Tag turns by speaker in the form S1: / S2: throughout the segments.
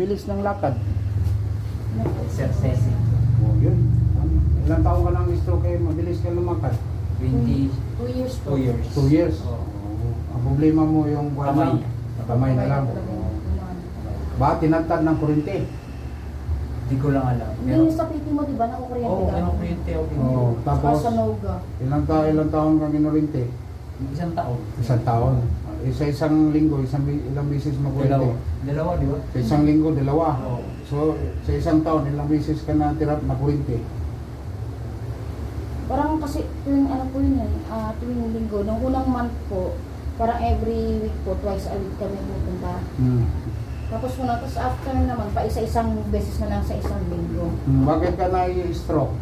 S1: Bilis ng lakad.
S2: Exercise.
S1: Oh, yun. Ilang taon ka nang stroke kaya mabilis ka lumakad?
S2: 2
S3: years po.
S2: 2 years.
S1: 2 years.
S2: Oo.
S1: Ang problema mo yung
S2: Kamay.
S1: Kamay na lang. Ba, tinatad ng kurente?
S2: Hindi ko lang alam.
S3: Hindi yung sa PT mo, di ba? Nakukuryente
S2: Oo,
S3: ka.
S2: kinukuryente ako.
S1: Oo.
S3: Saka
S1: Tapos,
S3: sa Noga.
S1: ilang taon kang inurinti?
S2: Isang taon.
S1: Isang taon. Isang linggo, ilang beses makurente?
S2: Dalawa, di ba?
S1: Sa isang linggo, dalawa.
S2: Oo.
S1: So, sa isang taon, ilang beses ka na tirap na kurente?
S3: Parang kasi tuwing ano po yun tuwing linggo. Nung unang month po, parang every week po, twice a week kami pupunta. Tapos muna, tapos after naman, pa isa-isang beses na lang sa isang linggo.
S1: Bakit ka na-stroke?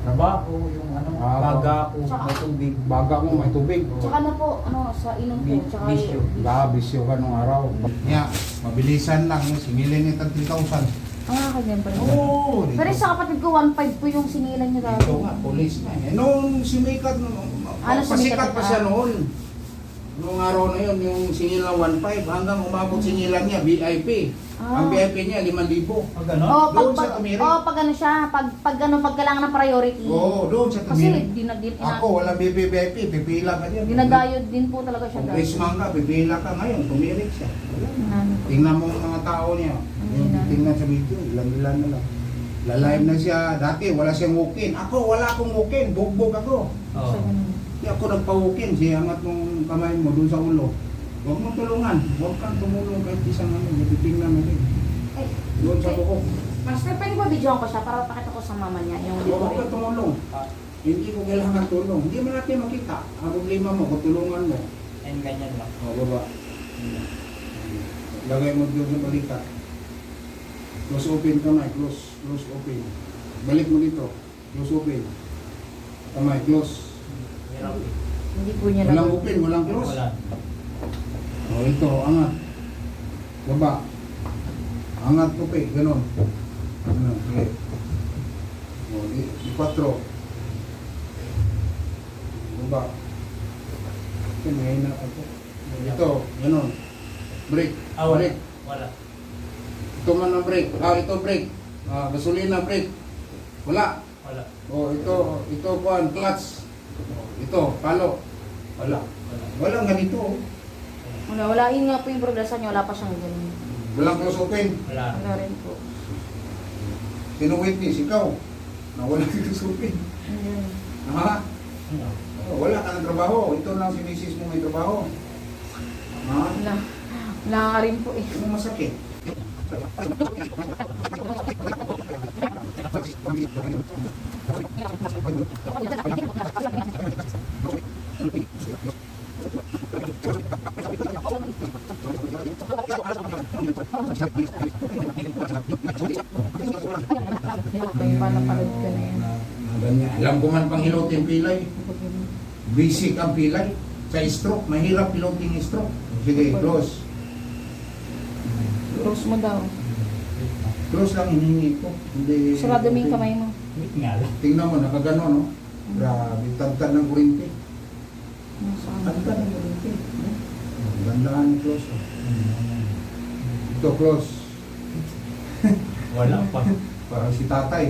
S2: Trabaho, yung ano, baga ko,
S3: Tsaka-
S2: may tubig.
S1: Baga mo, may tubig.
S3: Tsaka na po, sa inom po. Tsaka
S2: Bisyo.
S1: Bisyo ka nung araw.
S4: Yeah, mabilisan lang yung singilin ni 3,000.
S3: Ang akin pa rin.
S4: Oo,
S3: Pero sa kapatid ko, 1.5 po yung sinilan niya dati.
S4: Ito nga, police na. Noong sumikat,
S3: Ano sumikat
S4: pasikat pa
S3: na?
S4: siya noon. Noong araw na yun, yung singilan 1.5 hanggang umabot singilan niya, VIP. Ang VIP niya, 5,000.
S2: Pag ano?
S4: Doon sa Tumiri.
S3: pag ano siya, pag kailangan ng priority.
S4: Oo, doon sa
S3: Kasi
S4: Tumiri. Ako, wala VIP, pipila ka diyan.
S3: dinadayod din po talaga siya
S4: Kung
S3: dati.
S4: Christmas ka, pipila ka ngayon, tumirik siya.
S3: Ano po.
S4: Tingnan mo ang mga tao niya. Yung tingnan sa video, ilan-ilan na lang. Lalive na siya. Dati wala siyang walk-in. Ako, wala akong walk-in. Bugbog ako.
S2: Oo.
S4: Hindi ako nagpa-walk-in. Siya angat mong kamay mo doon sa ulo. Huwag mong tulungan. Huwag kang tumulong kahit isang ano. Matitingnan mo din.
S3: Ay,
S4: Doon sa buko.
S3: Master, pwede ba videoan ko siya para pakita ko sa mama niya yung
S4: Huwag kang tumulong. Hindi ko kailangan tulong. Hindi mo natin makita. Ang problema mo, kung tulungan mo.
S2: And ganyan lang.
S4: O, baba. Lagay mo doon sa balikat. Close open kamay. Close open. Balik mo dito. Close open. Kamay, close.
S2: Hirap eh.
S3: Hindi po niya
S4: Walang open, walang close.
S2: Wala.
S4: O, ito, angat. Baba. Angat ko pe, ganun. Ganun, sige. O, di 4. Baba. Ito, mahina ako. Ito, ganun. Break.
S2: Wala.
S4: Break.
S2: Wala.
S4: Ito man ang break. Ito break. Gasolina break. Wala.
S2: Wala.
S4: O, ito kuan, clutch. Ito, palo. Wala.
S2: Wala.
S4: Walang ganito.
S3: Wala, yun nga po yung progresa niya, wala pa siyang ganun.
S4: Walang close open.
S2: Wala.
S3: Wala rin po.
S4: Sino witness? Ikaw. Na wala close open.
S3: Ayun.
S4: Ha? Wala ka ng trabaho. Ito lang si misis mo may trabaho. Ha?
S3: Wala nga rin po eh.
S4: Ano masakit?
S3: May panapanood ka na yan.
S4: Ganyan. Alam ko man pang hilotin pilay. Basic ang pilay. Sa stroke, mahirap piloting stroke. Sige, close.
S3: Close mo daw.
S4: Close lang hinihingi ko. Hindi.
S3: Sarado mo yung kamay mo.
S2: Wait nga lang.
S4: Tingnan mo, nakagano, no? Grabe, tagtad ng kurinti.
S3: Nasaan?
S4: Tagtad ng kurinti. Gandahan yung close. Oh. Ito, close.
S2: Wala pa.
S4: Parang si tatay.